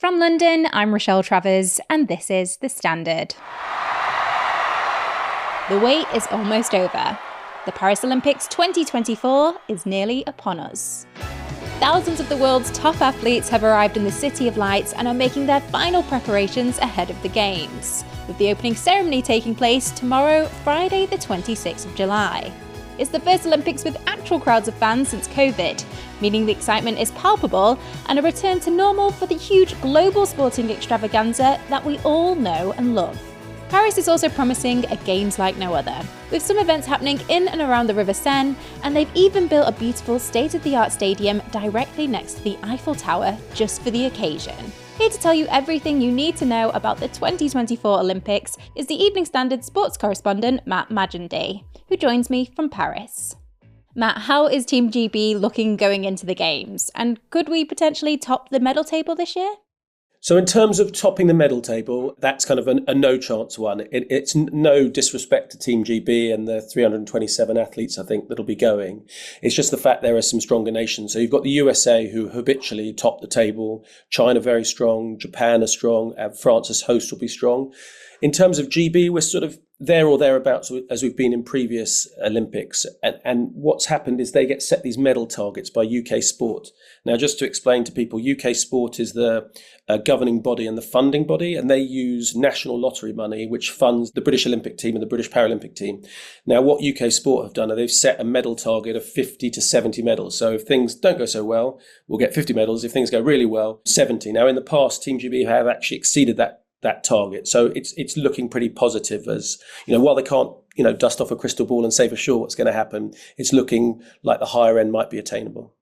From London, I'm Rochelle Travers, and this is The Standard. The wait is almost over. The Paris Olympics 2024 is nearly upon us. Thousands of the world's top athletes have arrived in the City of Lights and are making their final preparations ahead of the Games, with the opening ceremony taking place tomorrow, Friday the 26th of July. It's the first Olympics with actual crowds of fans since COVID, meaning the excitement is palpable and a return to normal for the huge global sporting extravaganza that we all know and love. Paris is also promising a Games like no other, with some events happening in and around the River Seine, and they've even built a beautiful state-of-the-art stadium directly next to the Eiffel Tower just for the occasion. Here to tell you everything you need to know about the 2024 Olympics is the Evening Standard sports correspondent Matt Majundie, who joins me from Paris. Matt, how is Team GB looking going into the Games, and could we potentially top the medal table this year? So in terms of topping the medal table, that's kind of a no-chance one. It's no disrespect to Team GB and the 327 athletes, I think, that'll be going. It's just the fact there are some stronger nations. So you've got the USA, who habitually top the table, China very strong, Japan are strong, and France as host will be strong. In terms of GB, we're sort of there or thereabouts as we've been in previous Olympics. And what's happened is they get set these medal targets by UK Sport. Now, just to explain to people, UK Sport is the governing body and the funding body, and they use national lottery money, which funds the British Olympic team and the British Paralympic team. Now, what UK Sport have done, they've set a medal target of 50 to 70 medals. So if things don't go so well, we'll get 50 medals. If things go really well, 70. Now, in the past, Team GB have actually exceeded that target. So it's looking pretty positive, as, you know, while they can't, dust off a crystal ball and say for sure what's going to happen, it's looking like the higher end might be attainable.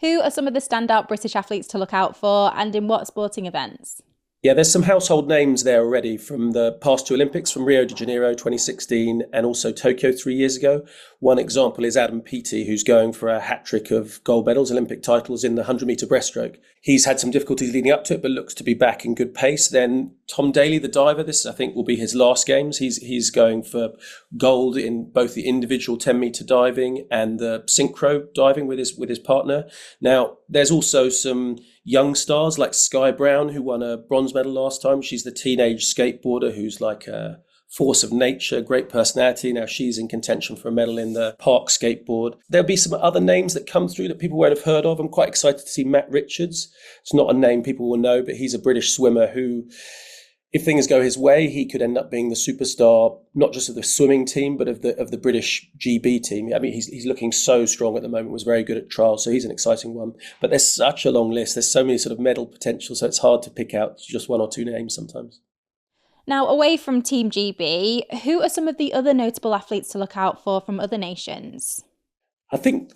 Who are some of the standout British athletes to look out for, and in what sporting events? Yeah, there's some household names there already from the past two Olympics, from Rio de Janeiro 2016 and also Tokyo 3 years ago. One example is Adam Peaty, who's going for a hat-trick of gold medals, Olympic titles in the 100-metre breaststroke. He's had some difficulties leading up to it, but looks to be back in good pace. Then Tom Daley, the diver, this I think will be his last Games. He's going for gold in both the individual 10-metre diving and the synchro diving with his partner. Now, there's also some young stars like Sky Brown, who won a bronze medal last time. She's the teenage skateboarder who's like a force of nature, great personality. Now she's in contention for a medal in the park skateboard. There'll be some other names that come through that people won't have heard of. I'm quite excited to see Matt Richards. It's not a name people will know, but he's a British swimmer who, if things go his way, he could end up being the superstar, not just of the swimming team, but of the British GB team. I mean, he's looking so strong at the moment, was very good at trials, so he's an exciting one. But there's such a long list. There's so many sort of medal potential, so it's hard to pick out just one or two names sometimes. Now, away from Team GB, who are some of the other notable athletes to look out for from other nations? I think,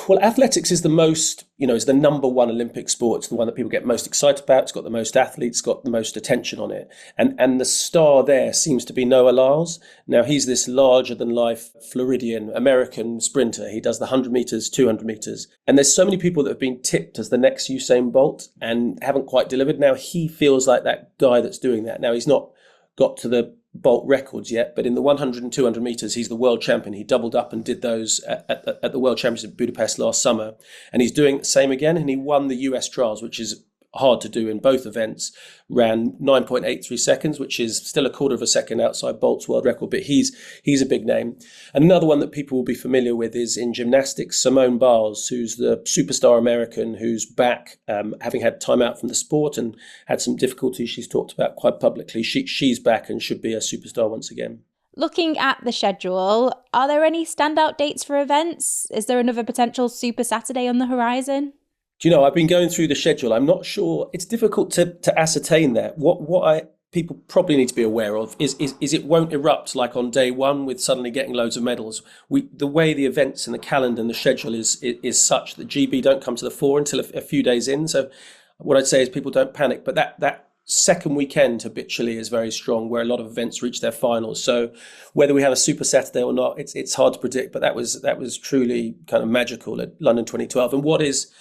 well, athletics is the most, is the number one Olympic sport. It's the one that people get most excited about. It's got the most athletes, got the most attention on it. And the star there seems to be Noah Lyles. Now, he's this larger-than-life Floridian American sprinter. He does the 100 metres, 200 metres. And there's so many people that have been tipped as the next Usain Bolt and haven't quite delivered. Now, he feels like that guy that's doing that. Now, he's not got to the Bolt records yet, but in the 100 and 200 metres, he's the world champion. He doubled up and did those at the World Championships in Budapest last summer. And he's doing the same again, and he won the US trials, which is hard to do in both events, ran 9.83 seconds, which is still a quarter of a second outside Bolt's world record, but he's a big name. And another one that people will be familiar with is in gymnastics, Simone Biles, who's the superstar American who's back, having had time out from the sport and had some difficulties she's talked about quite publicly. She's back and should be a superstar once again. Looking at the schedule, are there any standout dates for events? Is there another potential Super Saturday on the horizon? Do you know, I've been going through the schedule. I'm not sure. It's difficult to ascertain that. What people probably need to be aware of is it won't erupt like on day one with suddenly getting loads of medals. The way the events and the calendar and the schedule is such that GB don't come to the fore until a few days in. So what I'd say is people don't panic. But that second weekend habitually is very strong, where a lot of events reach their finals. So whether we have a Super Saturday or not, it's hard to predict. But that was truly kind of magical at London 2012. And what is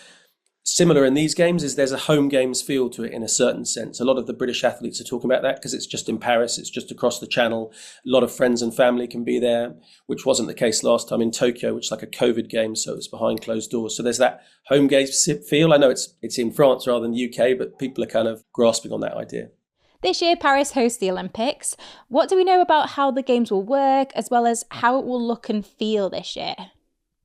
similar in these games is there's a home games feel to it in a certain sense. A lot of the British athletes are talking about that because it's just in Paris, it's just across the channel. A lot of friends and family can be there, which wasn't the case last time in Tokyo, which is like a COVID game, so it's behind closed doors. So there's that home games feel. I know it's in France rather than the UK, but people are kind of grasping on that idea. This year, Paris hosts the Olympics. What do we know about how the Games will work, as well as how it will look and feel this year?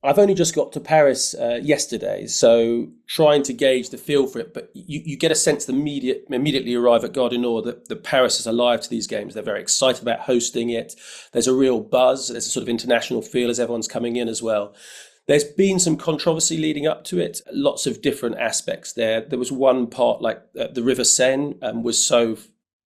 I've only just got to Paris yesterday, so trying to gauge the feel for it. But you get a sense that immediately arrive at Gare du Nord that Paris is alive to these games. They're very excited about hosting it. There's a real buzz. There's a sort of international feel as everyone's coming in as well. There's been some controversy leading up to it, lots of different aspects there. There was one part like the River Seine was so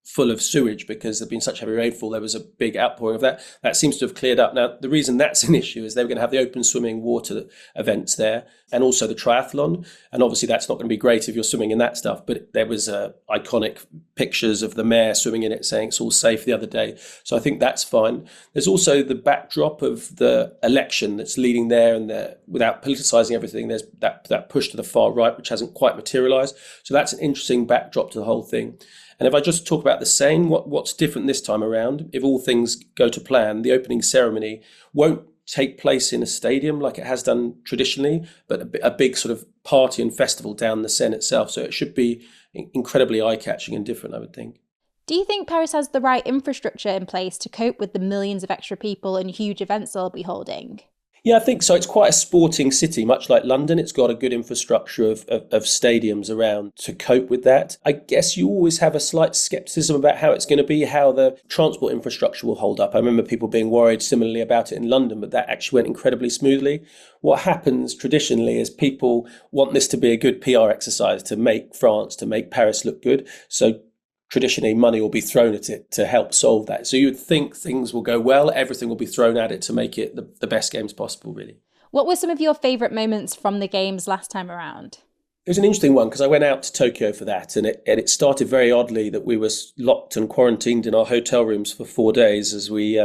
full of sewage because there'd been such heavy rainfall. There was a big outpouring of that. That seems to have cleared up. Now, the reason that's an issue is they were going to have the open swimming water events there and also the triathlon. And obviously that's not going to be great if you're swimming in that stuff. But there was iconic pictures of the mayor swimming in it saying it's all safe the other day. So I think that's fine. There's also the backdrop of the election that's leading there, and without politicising everything, there's that push to the far right, which hasn't quite materialised. So that's an interesting backdrop to the whole thing. And if I just talk about the Seine, what's different this time around, if all things go to plan, the opening ceremony won't take place in a stadium like it has done traditionally, but a big sort of party and festival down the Seine itself. So it should be incredibly eye-catching and different, I would think. Do you think Paris has the right infrastructure in place to cope with the millions of extra people and huge events they'll be holding? Yeah, I think so. It's quite a sporting city, much like London. It's got a good infrastructure of stadiums around to cope with that. I guess you always have a slight scepticism about how it's going to be, how the transport infrastructure will hold up. I remember people being worried similarly about it in London, but that actually went incredibly smoothly. What happens traditionally is people want this to be a good PR exercise to make France, to make Paris look good. So traditionally, money will be thrown at it to help solve that. So you would think things will go well, everything will be thrown at it to make it the best games possible, really. What were some of your favourite moments from the games last time around? It was an interesting one because I went out to Tokyo for that, and it started very oddly that we were locked and quarantined in our hotel rooms for 4 days as we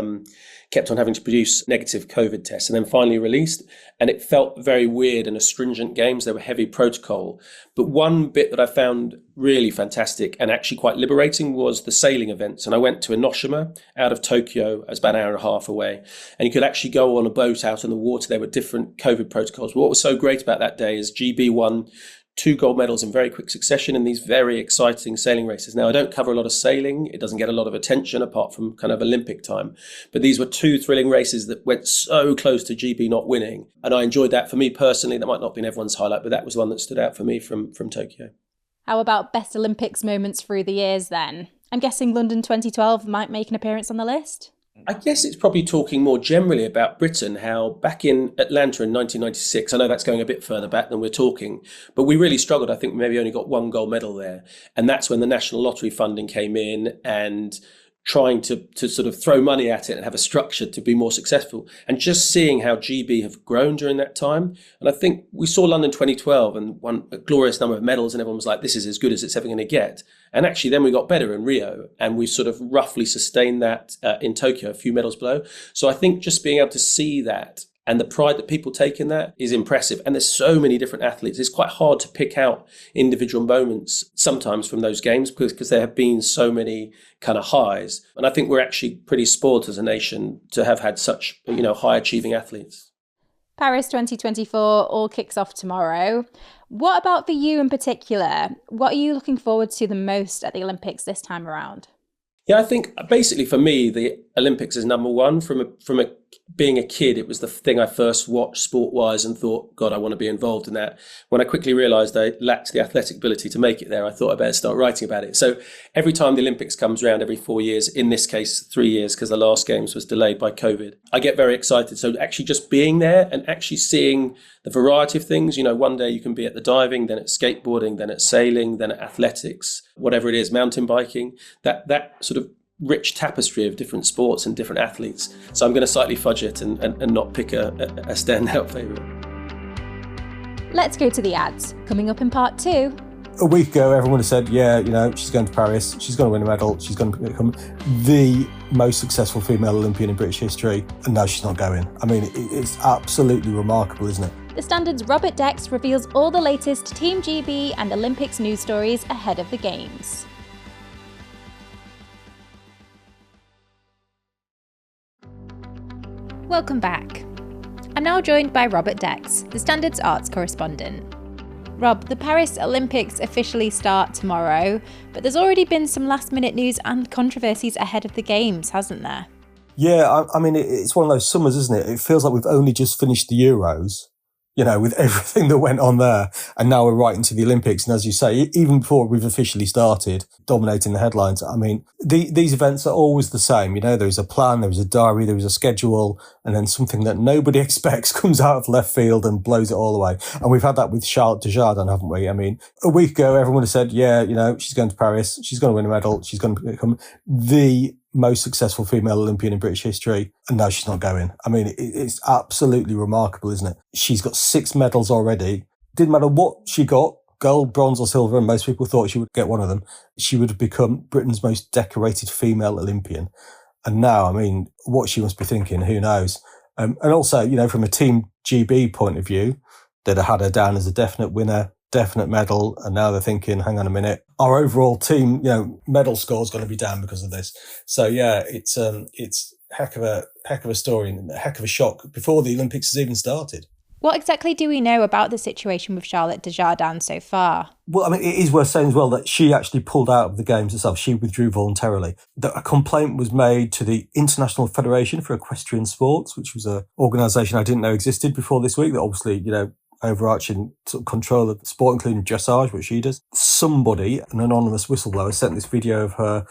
kept on having to produce negative COVID tests, and then finally released. And it felt very weird and astringent games. They were heavy protocol. But one bit that I found really fantastic and actually quite liberating was the sailing events. And I went to Enoshima out of Tokyo. It was about an hour and a half away. And you could actually go on a boat out on the water. There were different COVID protocols. But what was so great about that day is GB won 2 gold medals in very quick succession in these very exciting sailing races. Now, I don't cover a lot of sailing. It doesn't get a lot of attention apart from kind of Olympic time. But these were 2 thrilling races that went so close to GB not winning. And I enjoyed that. For me personally, that might not have been everyone's highlight, but that was one that stood out for me from Tokyo. How about best Olympics moments through the years then? I'm guessing London 2012 might make an appearance on the list? I guess it's probably talking more generally about Britain, how back in Atlanta in 1996, I know that's going a bit further back than we're talking, but we really struggled. I think we maybe only got 1 gold medal there. And that's when the National Lottery funding came in and trying to sort of throw money at it and have a structure to be more successful. And just seeing how GB have grown during that time. And I think we saw London 2012 and won a glorious number of medals, and everyone was like, this is as good as it's ever going to get. And actually then we got better in Rio, and we sort of roughly sustained that in Tokyo, a few medals below. So I think just being able to see that and the pride that people take in that is impressive. And there's so many different athletes. It's quite hard to pick out individual moments sometimes from those games because there have been so many kind of highs. And I think we're actually pretty spoiled as a nation to have had such, high achieving athletes. Paris 2024 all kicks off tomorrow. What about for you in particular? What are you looking forward to the most at the Olympics this time around? Yeah, I think basically for me, the Olympics is number one. From being a kid, it was the thing I first watched sport-wise and thought, God, I want to be involved in that. When I quickly realised I lacked the athletic ability to make it there, I thought I better start writing about it. So every time the Olympics comes around, every 4 years, in this case 3 years, because the last Games was delayed by COVID, I get very excited. So actually just being there and actually seeing the variety of things, one day you can be at the diving, then at skateboarding, then at sailing, then at athletics, whatever it is, mountain biking, that sort of rich tapestry of different sports and different athletes. So I'm going to slightly fudge it and not pick a standout favourite. Let's go to the ads. Coming up in part 2. A week ago, everyone said, she's going to Paris, she's going to win a medal, she's going to become the most successful female Olympian in British history, and now she's not going. I mean, it's absolutely remarkable, isn't it? The Standard's Robert Dex reveals all the latest Team GB and Olympics news stories ahead of the Games. Welcome back. I'm now joined by Robert Dex, The Standard's Arts Correspondent. Rob, the Paris Olympics officially start tomorrow, but there's already been some last-minute news and controversies ahead of the Games, hasn't there? Yeah, I mean, it's one of those summers, isn't it? It feels like we've only just finished the Euros, with everything that went on there. And now we're right into the Olympics. And as you say, even before we've officially started dominating the headlines, I mean, these events are always the same. There's a plan, there's a diary, there's a schedule, and then something that nobody expects comes out of left field and blows it all away. And we've had that with Charlotte Dujardin, haven't we? I mean, a week ago, everyone would have said, she's going to Paris, she's going to win a medal, she's going to become the most successful female Olympian in British history, and now she's not going. I mean, it's absolutely remarkable, isn't it? She's got 6 medals already. Didn't matter what she got, gold, bronze or silver, and most people thought she would get one of them. She would have become Britain's most decorated female Olympian. And now, I mean, what she must be thinking, who knows? And also, from a Team GB point of view, they'd have had her down as a definite winner, definite medal, and now they're thinking, hang on a minute, our overall team, medal score is going to be down because of this. So yeah, it's heck of a story and a heck of a shock before the Olympics has even started. What exactly do we know about the situation with Charlotte Dujardin so far? Well, I mean, it is worth saying as well that she actually pulled out of the Games herself. She withdrew voluntarily. A complaint was made to the International Federation for Equestrian Sports, which was an organisation I didn't know existed before this week, that obviously, overarching sort of control of sport, including dressage, which she does. Somebody, an anonymous whistleblower, sent this video of her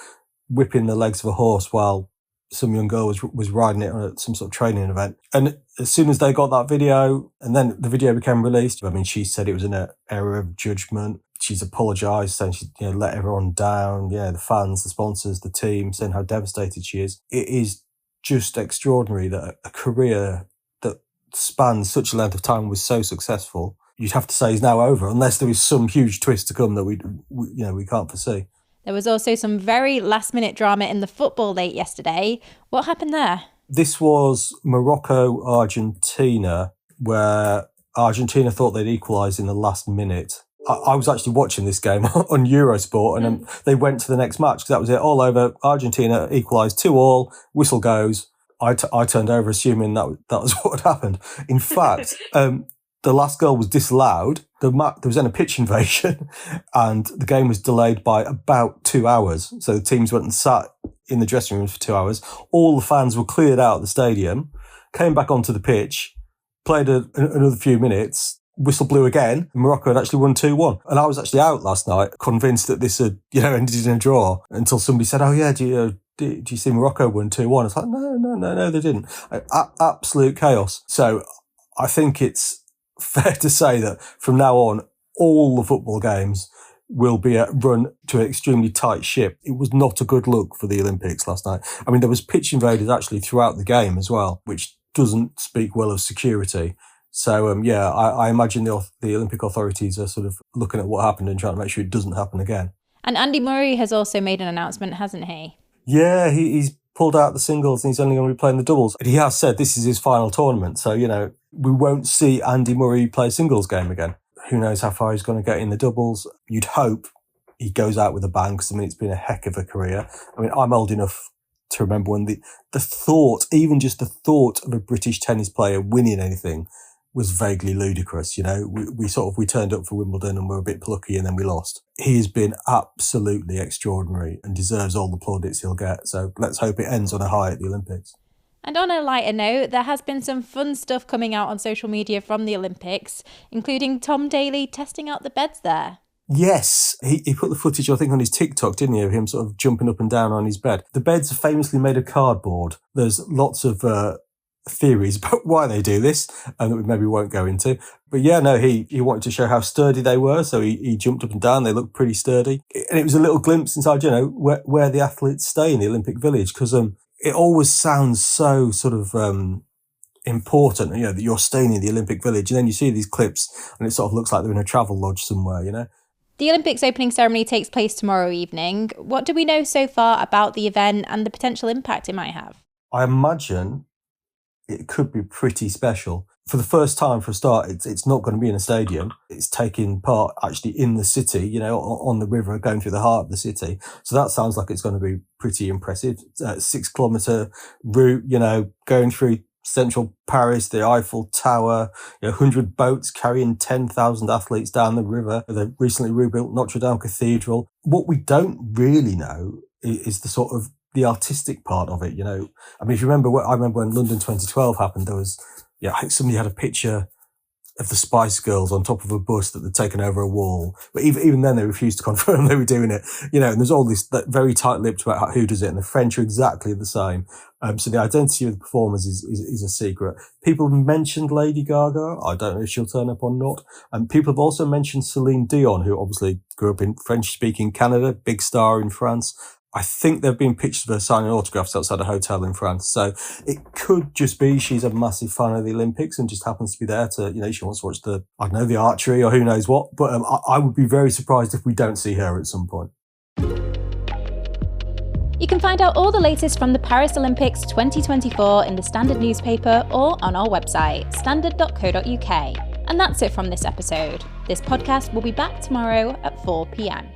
whipping the legs of a horse while some young girl was riding it on some sort of training event. And as soon as they got that video, and then the video became released, I mean, she said it was an error of judgment. She's apologised, saying she let everyone down. Yeah, the fans, the sponsors, the team, saying how devastated she is. It is just extraordinary that a career that spans such a length of time was so successful. You'd have to say is now over, unless there is some huge twist to come that we can't foresee. There was also some very last-minute drama in the football late yesterday. What happened there? This was Morocco-Argentina, where Argentina thought they'd equalise in the last minute. I was actually watching this game on Eurosport, and they went to the next match because that was it, all over. Argentina equalised 2-2, whistle goes. I turned over assuming that was what had happened. In fact, the last goal was disallowed. There was then a pitch invasion, and the game was delayed by about 2 hours. So the teams went and sat in the dressing rooms for 2 hours. All the fans were cleared out of the stadium, came back onto the pitch, played another few minutes, whistle blew again, and Morocco had actually won 2-1. And I was actually out last night, convinced that this had ended in a draw, until somebody said, "Oh yeah, do you see Morocco won 2-1?" It's like, no, they didn't. Absolute chaos. So I think it's fair to say that from now on, all the football games will be run to an extremely tight ship. It was not a good look for the Olympics last night. I mean, there was pitch invaders actually throughout the game as well, which doesn't speak well of security. So, I imagine the Olympic authorities are sort of looking at what happened and trying to make sure it doesn't happen again. And Andy Murray has also made an announcement, hasn't he? Yeah, he's pulled out the singles and he's only going to be playing the doubles. But he has said this is his final tournament. So, we won't see Andy Murray play a singles game again. Who knows how far he's going to get in the doubles. You'd hope he goes out with a bang, because, it's been a heck of a career. I'm old enough to remember when the thought, even just the thought of a British tennis player winning anything was vaguely ludicrous. We turned up for Wimbledon and were a bit plucky and then we lost. He has been absolutely extraordinary and deserves all the plaudits he'll get. So let's hope it ends on a high at the Olympics. And on a lighter note, there has been some fun stuff coming out on social media from the Olympics, including Tom Daley testing out the beds there. Yes, he put the footage, I think, on his TikTok, didn't he, of him sort of jumping up and down on his bed. The beds are famously made of cardboard. There's lots of theories about why they do this, and that we maybe won't go into. But yeah, no, he wanted to show how sturdy they were, so he jumped up and down. They looked pretty sturdy. And it was a little glimpse inside, where the athletes stay in the Olympic Village, because it always sounds so sort of important, that you're staying in the Olympic Village, and then you see these clips and it sort of looks like they're in a travel lodge somewhere, The Olympics opening ceremony takes place tomorrow evening. What do we know so far about the event and the potential impact it might have? I imagine it could be pretty special. for the first time, for a start, it's not going to be in a stadium. It's taking part actually in the city, you know, on the river, going through the heart of the city. So that sounds like it's going to be pretty impressive. 6-kilometre route, you know, going through central Paris, the Eiffel Tower, 100 boats carrying 10,000 athletes down the river. The recently rebuilt Notre Dame Cathedral. What we don't really know is the sort of the artistic part of it, you know. I mean, if you remember, I remember when London 2012 happened, there was, I think somebody had a picture of the Spice Girls on top of a bus that they'd taken over a wall. But even then, they refused to confirm they were doing it. You know, and there's all this very tight-lipped about who does it, and the French are exactly the same. So the identity of the performers is a secret. People have mentioned Lady Gaga. I don't know if she'll turn up or not. And people have also mentioned Celine Dion, who obviously grew up in French-speaking Canada, big star in France. I think there have been pictures of her signing autographs outside a hotel in France. So it could just be she's a massive fan of the Olympics and just happens to be there to, she wants to watch the archery or who knows what. But I would be very surprised if we don't see her at some point. You can find out all the latest from the Paris Olympics 2024 in the Standard newspaper or on our website, standard.co.uk. And that's it from this episode. This podcast will be back tomorrow at 4 p.m.